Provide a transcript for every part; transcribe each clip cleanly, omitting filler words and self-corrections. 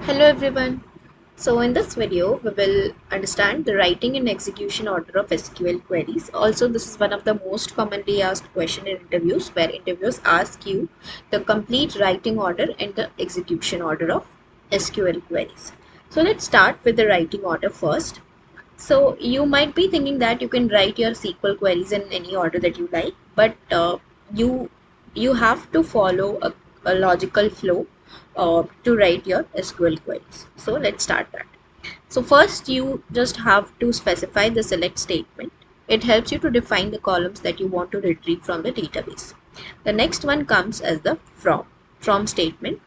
Hello everyone. So in this video, we will understand the writing and execution order of SQL queries. Also, this is one of the most commonly asked question in interviews where interviewers ask you the complete writing order and the execution order of SQL queries. So let's start with the writing order first. So you might be thinking that you can write your SQL queries in any order that you like, but you you have to follow a logical flow to write your SQL queries. So let's start that. So first you just have to specify the select statement. It helps you to define the columns that you want to retrieve from the database. The next one comes as the from statement.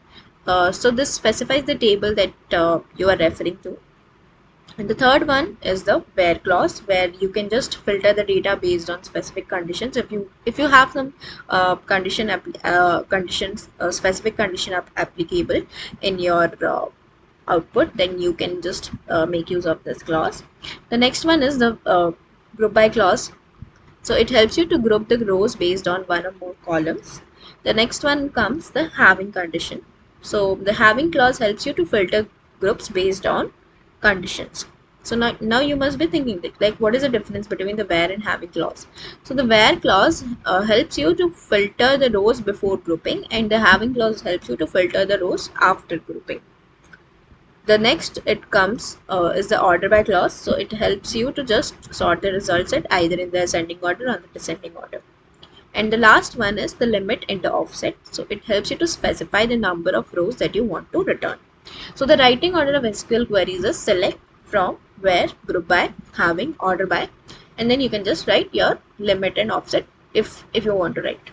So this specifies the table that you are referring to, and the third one is the where clause, where you can just filter the data based on specific conditions. If you have some conditions specific condition applicable in your output, then you can just make use of this clause. The next one is the group by clause. So it helps you to group the rows based on one or more columns. The next one comes the having condition. So the having clause helps you to filter groups based on conditions. So now you must be thinking that, like, what is the difference between the where and having clause? So the where clause helps you to filter the rows before grouping, and the having clause helps you to filter the rows after grouping. The next it comes is the order by clause. So it helps you to just sort the results at either in the ascending order or the descending order. And the last one is the limit and the offset. So it helps you to specify the number of rows that you want to return. So the writing order of SQL queries is select, from, where, group by, having, order by, and then you can just write your limit and offset if you want to write.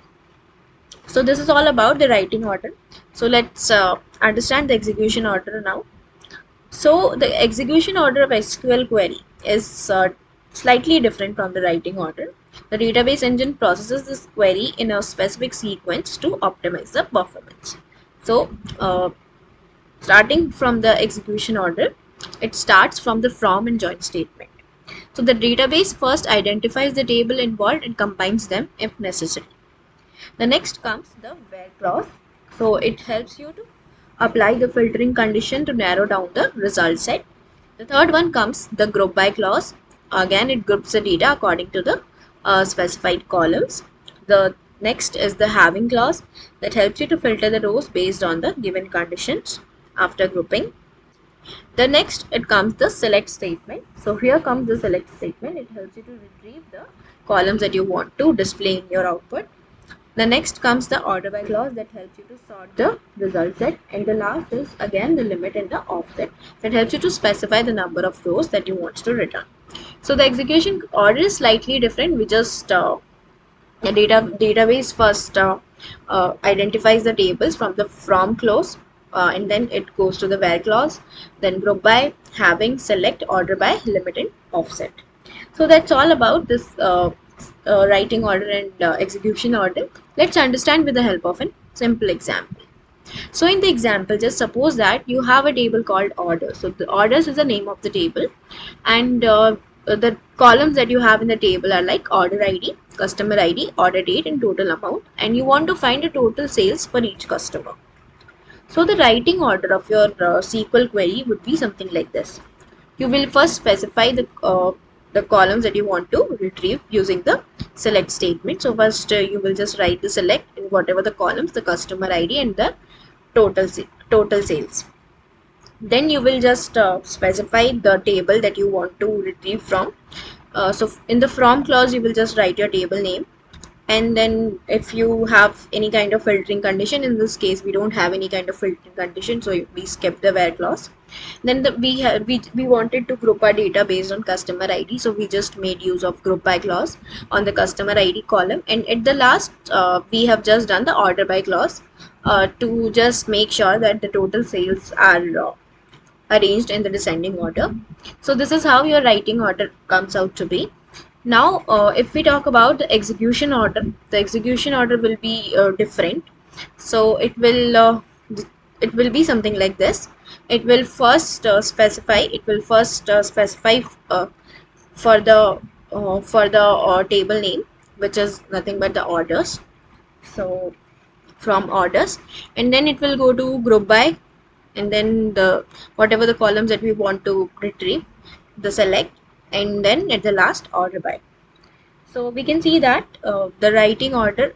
So this is all about the writing order. So let's understand the execution order now. So the execution order of SQL query is slightly different from the writing order. The database engine processes this query in a specific sequence to optimize the performance. So starting from the execution order, it starts from the from and join statement. So the database first identifies the table involved and combines them if necessary. The next comes the where clause. So it helps you to apply the filtering condition to narrow down the result set. The third one comes the group by clause. Again, it groups the data according to the specified columns. The next is the having clause that helps you to filter the rows based on the given conditions after grouping. The next it comes the select statement. So here comes the select statement. It helps you to retrieve the columns that you want to display in your output. The next comes the order by clause that helps you to sort the result set, and the last is again the limit and the offset that helps you to specify the number of rows that you want to return. So the execution order is slightly different. We just the database first identifies the tables from the from clause, and then it goes to the where clause, then group by, having, select, order by, limit and offset. So that's all about this writing order and execution order. Let's understand with the help of a simple example. So in the example, just suppose that you have a table called orders. So the orders is the name of the table, and the columns that you have in the table are like order ID, customer ID, order date, and total amount, and you want to find the total sales for each customer. So the writing order of your SQL query would be something like this. You will first specify the columns that you want to retrieve using the select statement. So first you will just write the select in whatever the columns, the customer ID and the total sales. Then you will just specify the table that you want to retrieve from. So in the from clause, you will just write your table name, and then if you have any kind of filtering condition, in this case we don't have any kind of filtering condition, so we skip the where clause. Then we wanted to group our data based on customer ID, so we just made use of group by clause on the customer ID column, and at the last we have just done the order by clause to just make sure that the total sales are arranged in the descending order. So this is how your writing order comes out to be. Now, if we talk about the execution order will be different. So it will be something like this. It will first specify. It will first specify for the table name, which is nothing but the orders. So from orders, and then it will go to group by, and then the whatever the columns that we want to retrieve, the select, and then at the last order by. So we can see that the writing order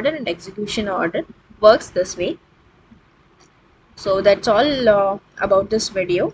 and execution order works this way. So that's all about this video.